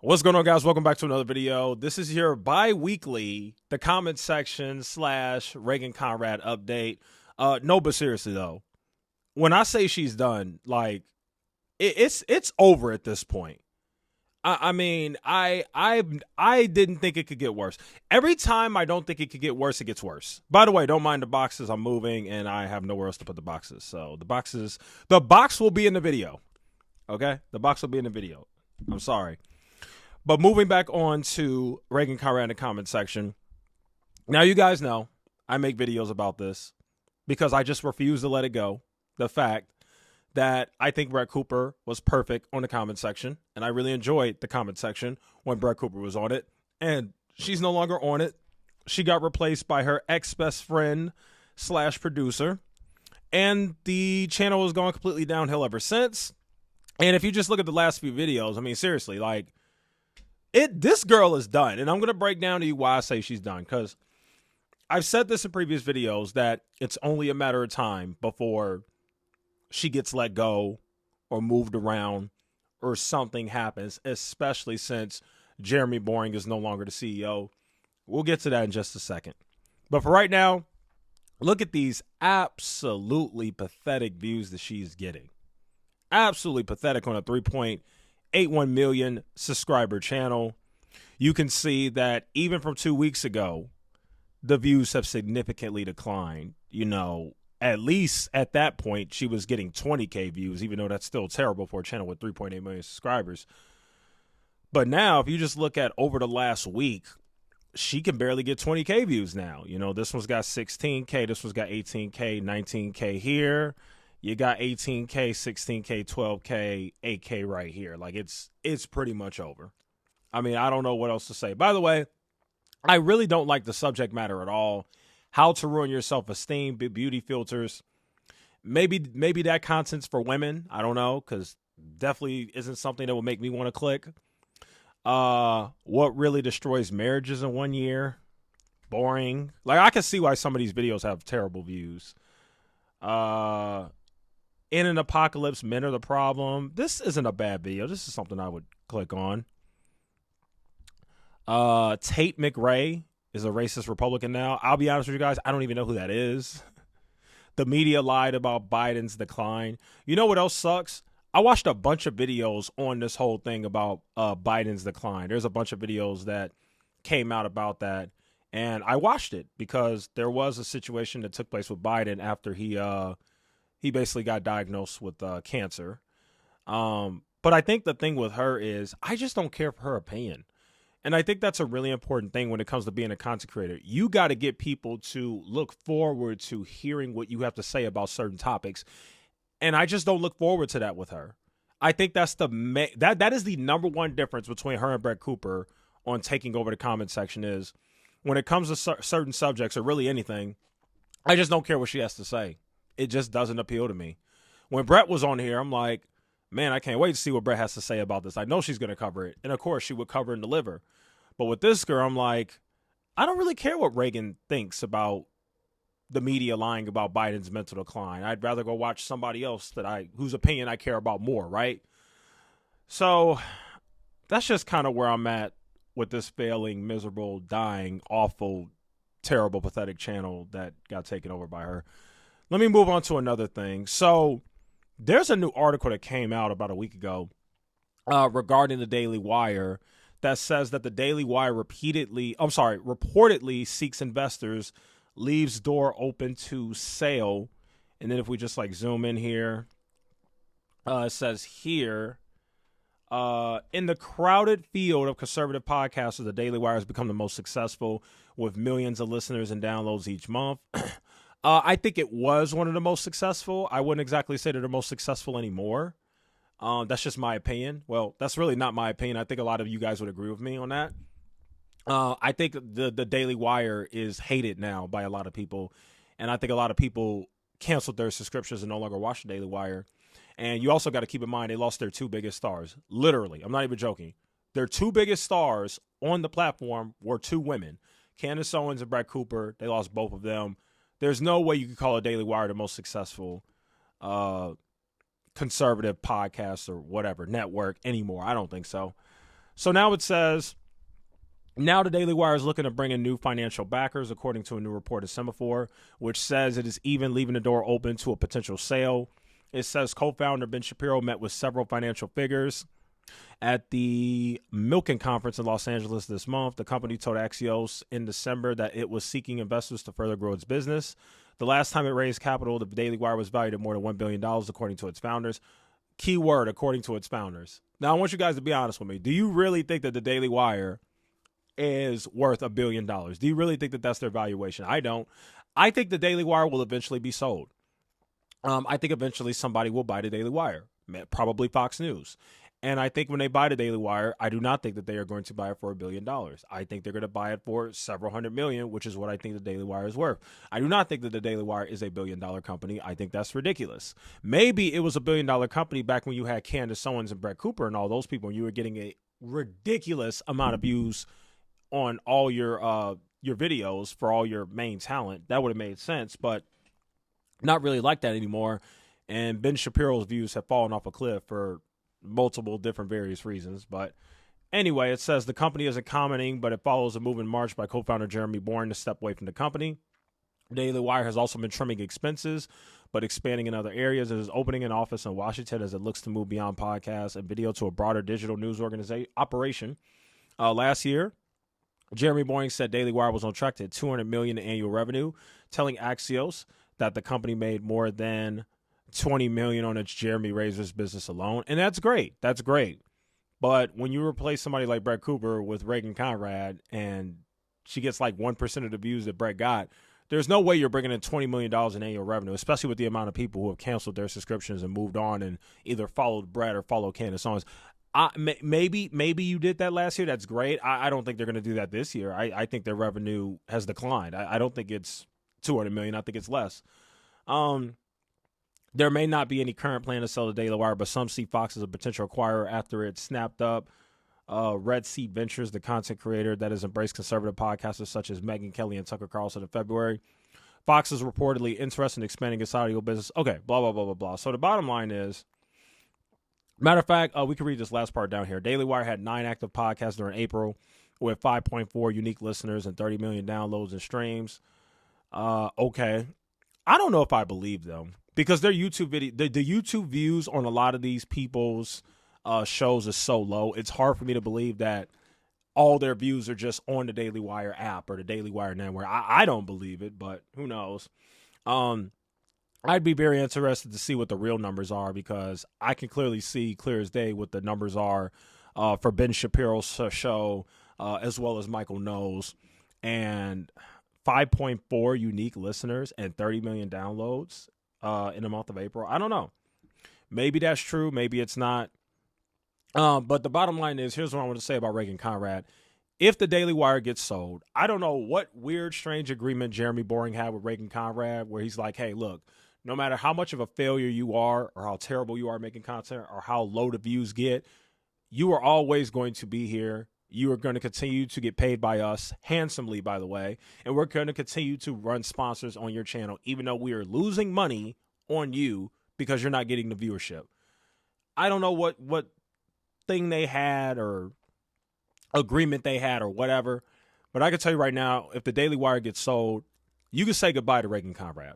What's going on, guys? Welcome back to another video. This is your bi-weekly, the comment section / Reagan Conrad update. No, but seriously though, when I say she's done, like it's over at this point. I mean, I didn't think it could get worse. Every time I don't think it could get worse, it gets worse. By the way, don't mind the boxes. I'm moving and I have nowhere else to put the boxes. So the box will be in the video. Okay, the box will be in the video. I'm sorry. But moving back on to Reagan Conrad in the comment section. Now, you guys know I make videos about this because I just refuse to let it go. The fact that I think Brett Cooper was perfect on the comment section. And I really enjoyed the comment section when Brett Cooper was on it. And she's no longer on it. She got replaced by her ex-best friend / producer. And the channel has gone completely downhill ever since. And if you just look at the last few videos, I mean, seriously, like, this girl is done. And I'm going to break down to you why I say she's done. Because I've said this in previous videos that it's only a matter of time before she gets let go or moved around or something happens, especially since Jeremy Boring is no longer the CEO. We'll get to that in just a second. But for right now, look at these absolutely pathetic views that she's getting. Absolutely pathetic on a 3.81 million subscriber channel. You can see that even from 2 weeks ago, the views have significantly declined. You know, at least at that point, she was getting 20K views, even though that's still terrible for a channel with 3.8 million subscribers. But now, if you just look at over the last week, she can barely get 20K views now. You know, this one's got 16K, this one's got 18K, 19K here. You got 18K, 16K, 12K, 8K right here. Like, it's pretty much over. I mean, I don't know what else to say. By the way, I really don't like the subject matter at all. How to ruin your self-esteem, beauty filters. Maybe that content's for women. I don't know, because definitely isn't something that would make me want to click. What really destroys marriages in 1 year? Boring. Like, I can see why some of these videos have terrible views. In an apocalypse, men are the problem. This isn't a bad video. This is something I would click on. Tate McRae is a racist Republican now. I'll be honest with you guys, I don't even know who that is. The media lied about Biden's decline. You know what else sucks? I watched a bunch of videos on this whole thing about Biden's decline. There's a bunch of videos that came out about that. And I watched it because there was a situation that took place with Biden after he basically got diagnosed with cancer. But I think the thing with her is I just don't care for her opinion. And I think that's a really important thing when it comes to being a content creator. You got to get people to look forward to hearing what you have to say about certain topics. And I just don't look forward to that with her. I think that's that is the number one difference between her and Brett Cooper on taking over the comment section is when it comes to certain subjects or really anything, I just don't care what she has to say. It just doesn't appeal to me. When Brett was on here, I'm like, man, I can't wait to see what Brett has to say about this. I know she's going to cover it. And, of course, she would cover and deliver. But with this girl, I'm like, I don't really care what Reagan thinks about the media lying about Biden's mental decline. I'd rather go watch somebody else whose opinion I care about more, right? So that's just kind of where I'm at with this failing, miserable, dying, awful, terrible, pathetic channel that got taken over by her. Let me move on to another thing. So there's a new article that came out about a week ago regarding the Daily Wire that says that the Daily Wire reportedly seeks investors, leaves door open to sale. And then if we just like zoom in here, it says here, in the crowded field of conservative podcasters, the Daily Wire has become the most successful with millions of listeners and downloads each month. I think it was one of the most successful. I wouldn't exactly say they're the most successful anymore. That's just my opinion. Well, that's really not my opinion. I think a lot of you guys would agree with me on that. I think the Daily Wire is hated now by a lot of people. And I think a lot of people canceled their subscriptions and no longer watch the Daily Wire. And you also got to keep in mind they lost their two biggest stars. Literally, I'm not even joking. Their two biggest stars on the platform were two women, Candace Owens and Brett Cooper. They lost both of them. There's no way you could call a Daily Wire the most successful conservative podcast or whatever network anymore. I don't think so. So now it says, now the Daily Wire is looking to bring in new financial backers, according to a new report of Semaphore, which says it is even leaving the door open to a potential sale. It says co-founder Ben Shapiro met with several financial figures at the Milken Conference in Los Angeles this month. The company told Axios in December that it was seeking investors to further grow its business. The last time it raised capital, the Daily Wire was valued at more than $1 billion, according to its founders. Key word, according to its founders. Now, I want you guys to be honest with me. Do you really think that the Daily Wire is worth $1 billion? Do you really think that that's their valuation? I don't. I think the Daily Wire will eventually be sold. I think eventually somebody will buy the Daily Wire, probably Fox News. And I think when they buy the Daily Wire, I do not think that they are going to buy it for $1 billion. I think they're going to buy it for several $100 million, which is what I think the Daily Wire is worth. I do not think that the Daily Wire is a $1 billion company. I think that's ridiculous. Maybe it was a $1 billion company back when you had Candace Owens and Brett Cooper and all those people, and you were getting a ridiculous amount of views on all your videos for all your main talent. That would have made sense, but not really like that anymore. And Ben Shapiro's views have fallen off a cliff for multiple different various reasons. But anyway, it says the company isn't commenting, but it follows a move in March by co-founder Jeremy Boring to step away from the company. Daily Wire has also been trimming expenses, but expanding in other areas. It is opening an office in Washington as it looks to move beyond podcasts and video to a broader digital news operation. Last year, Jeremy Boring said Daily Wire was on track to $200 million in annual revenue, telling Axios that the company made more than $20 million on its Jeremy Razor's business alone. And that's great. That's great. But when you replace somebody like Brett Cooper with Reagan Conrad and she gets like 1% of the views that Brett got, there's no way you're bringing in $20 million in annual revenue, especially with the amount of people who have canceled their subscriptions and moved on and either followed Brett or followed Candace Owens. Maybe you did that last year. That's great. I don't think they're going to do that this year. I think their revenue has declined. I don't think it's $200 million. I think it's less. There may not be any current plan to sell the Daily Wire, but some see Fox as a potential acquirer after it snapped up Red Sea Ventures, the content creator that has embraced conservative podcasters such as Megyn Kelly and Tucker Carlson in February. Fox is reportedly interested in expanding its audio business. Okay, blah, blah, blah, blah, blah. So the bottom line is, matter of fact, we can read this last part down here. Daily Wire had 9 active podcasts during April with 5.4 unique listeners and 30 million downloads and streams. Okay. I don't know if I believe them because their YouTube video, the YouTube views on a lot of these people's shows is so low. It's hard for me to believe that all their views are just on the Daily Wire app or the Daily Wire network. I don't believe it, but who knows? I'd be very interested to see what the real numbers are because I can clearly see clear as day what the numbers are for Ben Shapiro's show as well as Michael Knowles. And 5.4 unique listeners and 30 million downloads in the month of April. I don't know. Maybe that's true. Maybe it's not. But the bottom line is, here's what I want to say about Reagan Conrad. If the Daily Wire gets sold, I don't know what weird, strange agreement Jeremy Boring had with Reagan Conrad where he's like, hey, look, no matter how much of a failure you are or how terrible you are making content or how low the views get, you are always going to be here. You are going to continue to get paid by us handsomely, by the way, and we're going to continue to run sponsors on your channel, even though we are losing money on you because you're not getting the viewership. I don't know what thing they had or agreement they had or whatever, but I can tell you right now, if the Daily Wire gets sold, you can say goodbye to Reagan Conrad.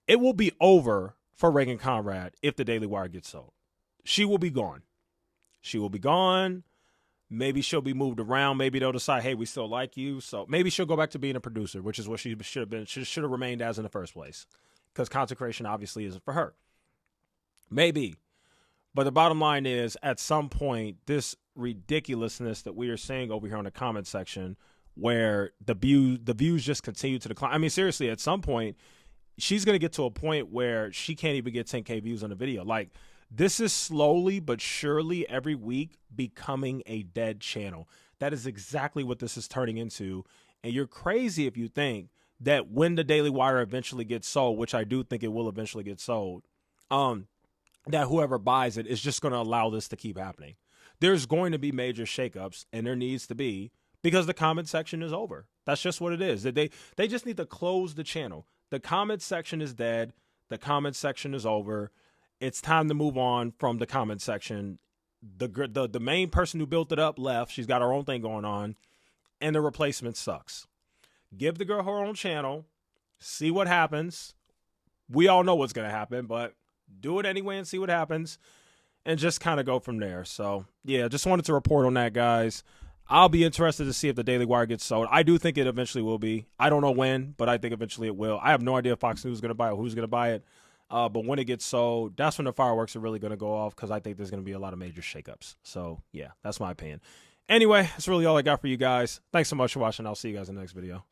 It will be over for Reagan Conrad if the Daily Wire gets sold. She will be gone. She will be gone. Maybe she'll be moved around. Maybe they'll decide, hey, we still like you. So maybe she'll go back to being a producer, which is what she should have been. She should have remained as in the first place because content creation obviously isn't for her. Maybe. But the bottom line is, at some point, this ridiculousness that we are seeing over here on the comment section where the views just continue to decline. I mean, seriously, at some point, she's going to get to a point where she can't even get 10K views on a video. Like, this is slowly but surely every week becoming a dead channel. That is exactly what this is turning into. And you're crazy if you think that when the Daily Wire eventually gets sold, which I do think it will eventually get sold, that whoever buys it is just going to allow this to keep happening. There's going to be major shakeups, and there needs to be, because the comment section is over. That's just what it is. They just need to close the channel. The comment section is dead. The comment section is over. It's time to move on from the comment section. The main person who built it up left. She's got her own thing going on, and the replacement sucks. Give the girl her own channel, see what happens. We all know what's going to happen, but do it anyway and see what happens, and just kind of go from there. So, yeah, just wanted to report on that, guys. I'll be interested to see if the Daily Wire gets sold. I do think it eventually will be. I don't know when, but I think eventually it will. I have no idea if Fox News is going to buy it or who's going to buy it. But when it gets sold, that's when the fireworks are really going to go off, because I think there's going to be a lot of major shakeups. So, yeah, that's my opinion. Anyway, that's really all I got for you guys. Thanks so much for watching. I'll see you guys in the next video.